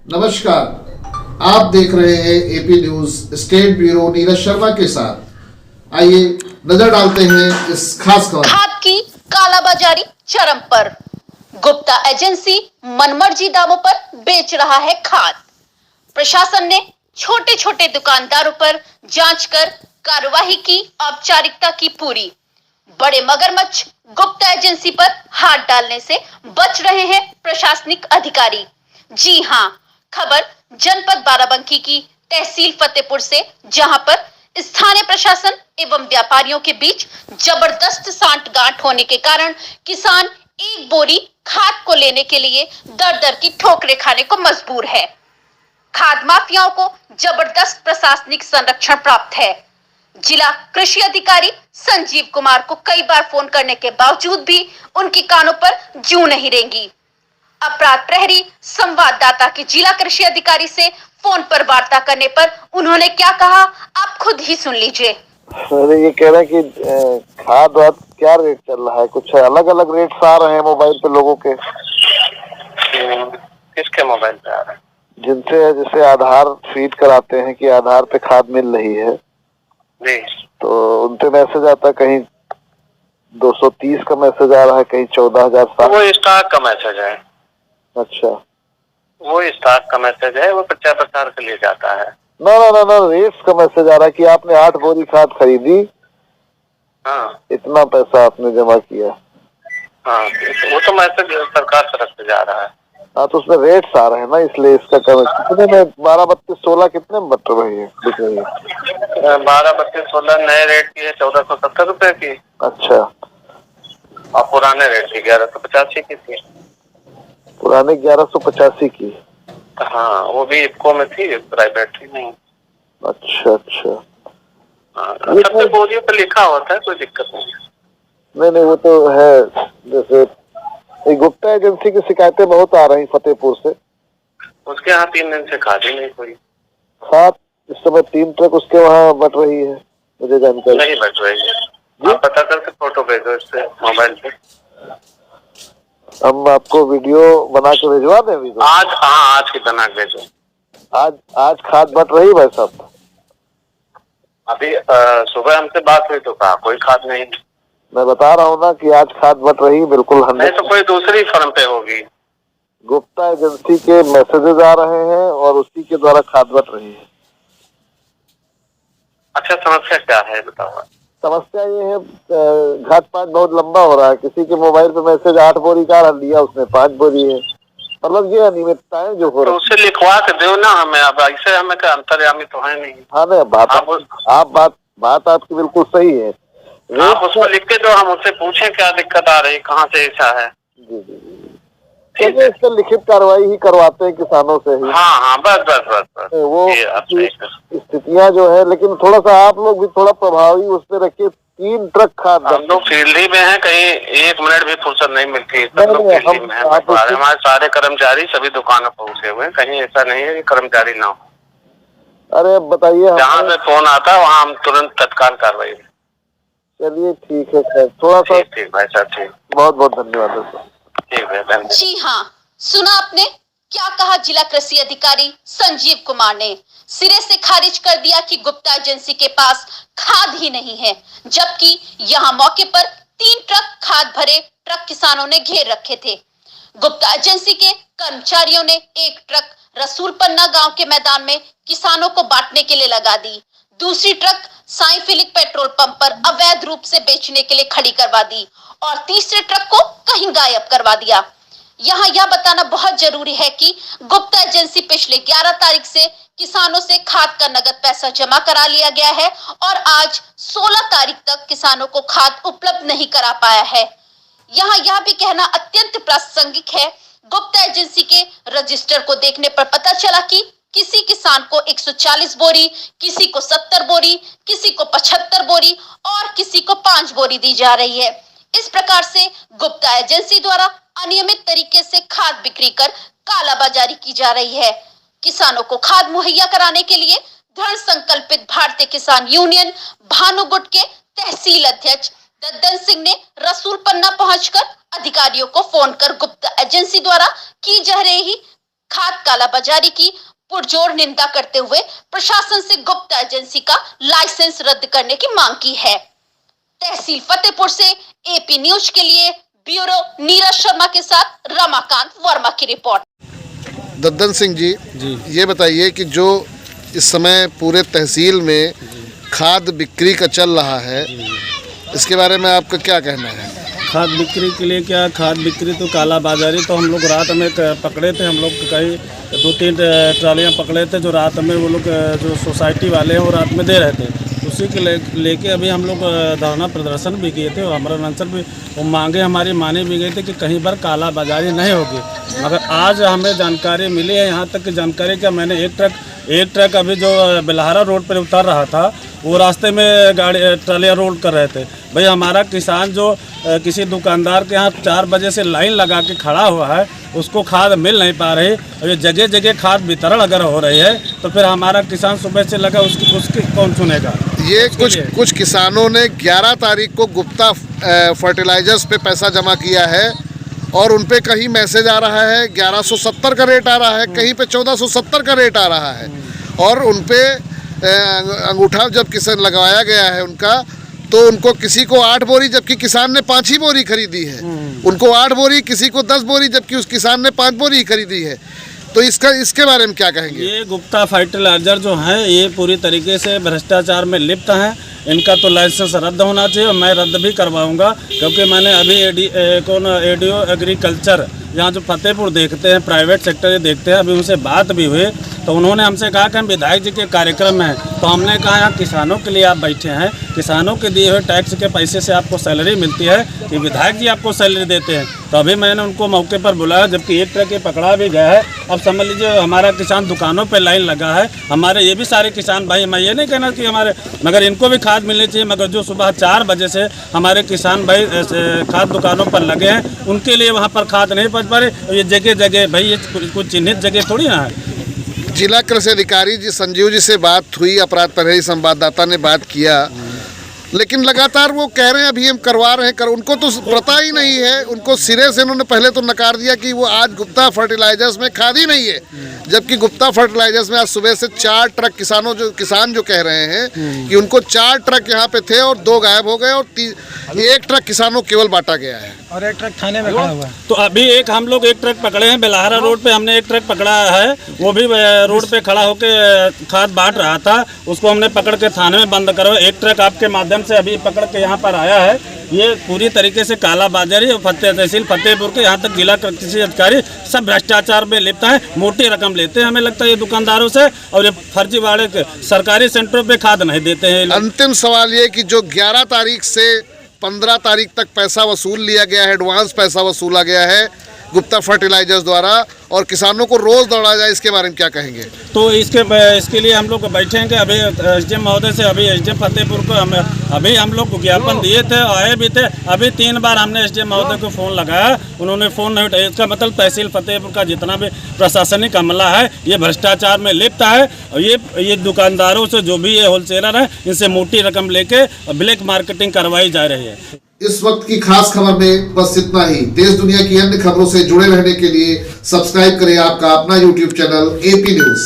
नमस्कार, आप देख रहे हैं AP news state bureau Neeraj Sharma के साथ। आइए नजर डालते हैं इस खास खबर। खाद की कालाबाजारी चरम पर, गुप्ता एजेंसी मनमर्जी दामों पर बेच रहा है खाद। प्रशासन ने छोटे छोटे दुकानदारों पर जांच कर कार्यवाही की, औपचारिकता की पूरी। बड़े मगरमच्छ गुप्ता एजेंसी पर हाथ डालने से बच रहे हैं प्रशासनिक अधिकारी। जी हां, खबर जनपद बाराबंकी की तहसील फतेहपुर से, जहां पर स्थानीय प्रशासन एवं व्यापारियों के बीच जबरदस्त सांठगांठ होने के कारण किसान एक बोरी खाद को लेने के लिए दर दर की ठोकरें खाने को मजबूर है। खाद माफियाओं को जबरदस्त प्रशासनिक संरक्षण प्राप्त है। जिला कृषि अधिकारी संजीव कुमार को कई बार फोन करने के बावजूद भी उनके कानों पर जूं नहीं रेंगी। अपराध प्रहरी संवाददाता के जिला कृषि अधिकारी से फोन पर वार्ता करने पर उन्होंने क्या कहा, आप खुद ही सुन लीजिए। सर ये कह रहे हैं कि खाद वाद क्या रेट चल रहा है? कुछ अलग अलग रेट्स आ रहे हैं मोबाइल पे लोगों के। किसके मोबाइल पे आ रहा है? जिनसे जैसे आधार फीड कराते हैं कि आधार पे खाद मिल रही है जी, तो उनपे मैसेज आता है, कहीं 230 का मैसेज आ रहा है, कहीं 14,000। वो स्टॉक का मैसेज है। अच्छा, वो स्टॉक का मैसेज है, वो प्रचार प्रसार के लिए जाता है। ना ना ना ना रेट्स का मैसेज आ रहा है कि आपने 8 बोरी खाद खरीदी, हाँ इतना पैसा आपने जमा किया। हाँ, वो तो मैसेज सरकार तरफ से जा रहा है। हाँ तो उसमें रेट्स आ रहे हैं ना, इसलिए इसका कितने में 12, 32, 16 कितने में बट रही है, बिक रही है? 12, 32, 16 नए रेट की है 1470 रुपए की। अच्छा, और पुराने रेट की 1185 की थी। पुराने 1185 की। हाँ, वो भी इफको में थी, प्राइवेट थी नहीं। अच्छा अच्छा, हाँ, सबसे बोरियों पे लिखा होता है, कोई दिक्कत नहीं। नहीं नहीं वो तो है। जैसे गुप्ता एजेंसी की शिकायतें बहुत आ रही फतेहपुर से। उसके यहाँ 3 दिन से खाद ही नहीं कोई। खाद इस समय 3 ट्रक उसके वहाँ बट रही है, मुझे जानकारी नहीं बच रही है। आप पता करके फोटो भेजो इससे मोबाइल पे। हम आपको वीडियो बना के भिजवा दें अभी? आज, हाँ आज की बना के भेजो। आज खाद बट रही भाई साहब? अभी सुबह हमसे बात हुई तो कहा कोई खाद नहीं। मैं बता रहा हूँ ना कि आज खाद बट रही, बिल्कुल 100। नहीं तो कोई दूसरी फर्म पे होगी। गुप्ता एजेंसी के मैसेजेस आ रहे हैं और उसी के द्वारा खाद बट रही है। अच्छा, समस्या क्या है बताओ। समस्या ये है, घाट पाट बहुत लंबा हो रहा है। किसी के मोबाइल पे मैसेज 8 बोरी का लिया, उसमें 5 बोरी है। मतलब ये अनियमितताएं जो हो रही है। तो उससे लिखवा के दो ना हमें। अब ऐसे हमें क्या अंतर्यामी तो है नहीं। हाँ नहीं, बात आपकी बिल्कुल सही है। आप उसको लिख के दो, हम उससे पूछें क्या दिक्कत आ रही, कहाँ से ऐसा है। जी जी जी, इस पर लिखित कार्रवाई ही करवाते हैं किसानों से ही। हाँ हाँ, बस बस बस बस, वो ये स्थितियाँ जो है, लेकिन थोड़ा सा आप लोग भी थोड़ा प्रभावी उस पर रखिए। 3 ट्रक खाद। हम लोग फील्ड ही में हैं, कहीं 1 मिनट भी फुर्सत नहीं मिलती। सब लोग फील्ड ही में हैं। हमारे सारे कर्मचारी सभी दुकानों पर पहुंचे हुए हैं, कहीं ऐसा नहीं है कि कर्मचारी ना हो। अरे बताइए, जहाँ से फोन आता है वहाँ हम तुरंत तत्काल कार्रवाई। चलिए ठीक है सर, थोड़ा सा। ठीक भाई साहब, ठीक, बहुत बहुत धन्यवाद सर। ठीक है, धन्यवाद। जी हाँ, सुना आपने क्या कहा जिला कृषि अधिकारी संजीव कुमार ने। सिरे से खारिज कर दिया कि गुप्ता एजेंसी के पास खाद ही नहीं है, जबकि यहाँ मौके पर 3 ट्रक खाद भरे ट्रक किसानों ने घेर रखे थे। गुप्ता एजेंसी के कर्मचारियों ने एक ट्रक रसूलपन्ना गांव के मैदान में किसानों को बांटने के लिए लगा दी। दूसरी truck Sai philic petrol pump पर अवैध रूप से बेचने के लिए खड़ी करवा दी और तीसरे ट्रक को कहीं गायब करवा दिया। यहाँ यह बताना बहुत जरूरी है कि गुप्ता एजेंसी पिछले 11 तारीख से किसानों से खाद का नगद पैसा जमा करा लिया गया है और आज 16 तारीख तक किसानों को खाद उपलब्ध नहीं करा पाया है। यहाँ यह भी कहना अत्यंत प्रासंगिक है, गुप्ता एजेंसी के रजिस्टर को देखने पर पता चला कि किसी किसान को 140 बोरी, किसी को 70 बोरी, किसी को 75 बोरी और किसी को 5 बोरी दी जा रही है। इस प्रकार से गुप्ता एजेंसी द्वारा अनियमित तरीके से खाद बिक्री कर कालाबाजारी की जा रही है। किसानों को खाद मुहैया कराने के लिए दृढ़ संकल्पित भारतीय किसान यूनियन भानुगुट के तहसील अध्यक्ष दद्दन सिंह ने रसूलपन्ना पहुंचकर अधिकारियों को फोन कर गुप्ता एजेंसी द्वारा की जा रही खाद कालाबाजारी की पुरजोर निंदा करते हुए प्रशासन से गुप्ता एजेंसी का लाइसेंस रद्द करने की मांग की है। तहसील फतेहपुर से एपी न्यूज के लिए ब्यूरो नीरज शर्मा के साथ रमाकांत वर्मा की रिपोर्ट। दद्दन सिंह जी, ये बताइए कि जो इस समय पूरे तहसील में खाद बिक्री का चल रहा है, इसके बारे में आपका क्या कहना है? खाद बिक्री के लिए क्या, खाद बिक्री तो काला बाजारी तो हम लोग रात में पकड़े थे। हम लोग कहीं 2-3 ट्रालियाँ पकड़े थे जो रात में वो लोग जो सोसाइटी वाले हैं वो रात में दे रहे थे। उसी के लेके अभी हम लोग धरना प्रदर्शन भी किए थे और हमारा आंसर भी वो मांगे हमारी मानी भी गई थी कि कहीं पर काला बाजारी नहीं होगी। मगर आज हमें जानकारी मिली है, यहाँ तक की जानकारी कि मैंने एक ट्रक अभी जो बिल्हारा रोड पर उतर रहा था वो रास्ते में गाड़ी ट्रालियाँ रोड कर रहे थे। भाई हमारा किसान जो किसी दुकानदार के यहाँ 4 बजे से लाइन लगा के खड़ा हुआ है, उसको खाद मिल नहीं पा रही और ये जगह जगह खाद वितरण अगर हो रही है तो फिर हमारा किसान सुबह से लगा उसकी कौन सुनेगा? ये कुछ किसानों ने 11 तारीख को गुप्ता फर्टिलाइजर्स पे पैसा जमा किया है और उन पे कहीं मैसेज आ रहा है 1170 का रेट आ रहा है, कहीं पे 1470 का रेट आ रहा है और उन पे अंगूठा जब किसान लगवाया गया है उनका, तो उनको किसी को 8 बोरी जबकि किसान ने 5 ही बोरी खरीदी है, उनको 8 बोरी, किसी को 10 बोरी जबकि उस किसान ने 5 बोरी खरीदी है। तो इसके बारे में क्या कहेंगे? ये गुप्ता फर्टिलाइजर जो है ये पूरी तरीके से भ्रष्टाचार में लिप्त हैं। इनका तो लाइसेंस रद्द होना चाहिए और मैं रद्द भी करवाऊंगा, क्योंकि मैंने अभी एडीओ एग्रीकल्चर यहाँ जो फतेहपुर देखते हैं, प्राइवेट सेक्टर देखते हैं, अभी उनसे बात भी हुई तो उन्होंने हमसे कहा कि हम विधायक जी के कार्यक्रम में हैं। तो हमने कहा यहाँ किसानों के लिए आप बैठे हैं, किसानों के दिए हुए टैक्स के पैसे से आपको सैलरी मिलती है कि विधायक जी आपको सैलरी देते हैं। तो अभी मैंने उनको मौके पर बुलाया, जबकि एक ट्रक पकड़ा भी गया है। अब समझ लीजिए हमारा किसान दुकानों पर लाइन लगा है, हमारे ये भी सारे किसान भाई, मैं ये नहीं कहना कि हमारे, मगर इनको भी खाद मिलनी चाहिए। मगर जो सुबह 4 बजे से हमारे किसान भाई खाद दुकानों पर लगे हैं, उनके लिए वहाँ पर खाद नहीं पहुँच पा रही। ये जगह जगह भाई ये कुछ चिन्हित जगह थोड़ी ना है। जिला कृषि अधिकारी जी संजीव जी से बात हुई, अपराध प्रहरी संवाददाता ने बात किया, लेकिन लगातार वो कह रहे हैं अभी हम करवा रहे हैं उनको तो पता ही नहीं है। उनको सिरे से उन्होंने पहले तो नकार दिया कि वो आज गुप्ता फर्टिलाइजर्स में खाद ही नहीं है, जबकि गुप्ता फर्टिलाइजर्स में आज सुबह से 4 ट्रक किसान जो कह रहे हैं कि उनको 4 ट्रक यहाँ पे थे और 2 गायब हो गए और 1 ट्रक किसानों को केवल बांटा गया है और 1 ट्रक थाने में खड़ा हुआ है। तो अभी हम लोग 1 ट्रक पकड़े हैं बिल्हारा रोड पे, हमने 1 ट्रक पकड़ा है, वो भी रोड पे खड़ा होके खाद बांट रहा था, उसको हमने पकड़ के थाने में बंद करवा। 1 ट्रक आपके माध्यम से अभी पकड़ के यहाँ पर आया है। ये पूरी तरीके से काला बाजारी और तहसील फतेहपुर के यहाँ तक जिला कृषि अधिकारी सब भ्रष्टाचार में लिप्त हैं, मोटी रकम लेते हैं हमें लगता है ये दुकानदारों से, और ये फर्जीवाड़े सरकारी सेंटरों पे खाद नहीं देते हैं। अंतिम सवाल ये कि जो 11 तारीख से 15 तारीख तक पैसा वसूल लिया गया है, एडवांस पैसा वसूला गया है गुप्ता फर्टिलाइजर्स द्वारा और किसानों को रोज दौड़ा जाए, इसके बारे में क्या कहेंगे? तो इसके लिए हम लोग बैठेंगे। अभी एसडीएम महोदय से अभी एसडीएम फतेहपुर को हम लोग ज्ञापन दिए थे, आए भी थे। अभी 3 बार हमने एसडीएम महोदय को फ़ोन लगाया, उन्होंने फ़ोन नहीं उठाया। इसका मतलब तहसील फतेहपुर का जितना भी प्रशासनिक अमला है ये भ्रष्टाचार में लिप्त है और ये दुकानदारों से जो भी ये होलसेलर है इनसे मोटी रकम लेके ब्लैक मार्केटिंग करवाई जा रही है। इस वक्त की खास खबर में बस इतना ही। देश दुनिया की अन्य खबरों से जुड़े रहने के लिए सब्सक्राइब करें आपका अपना YouTube चैनल AP न्यूज़।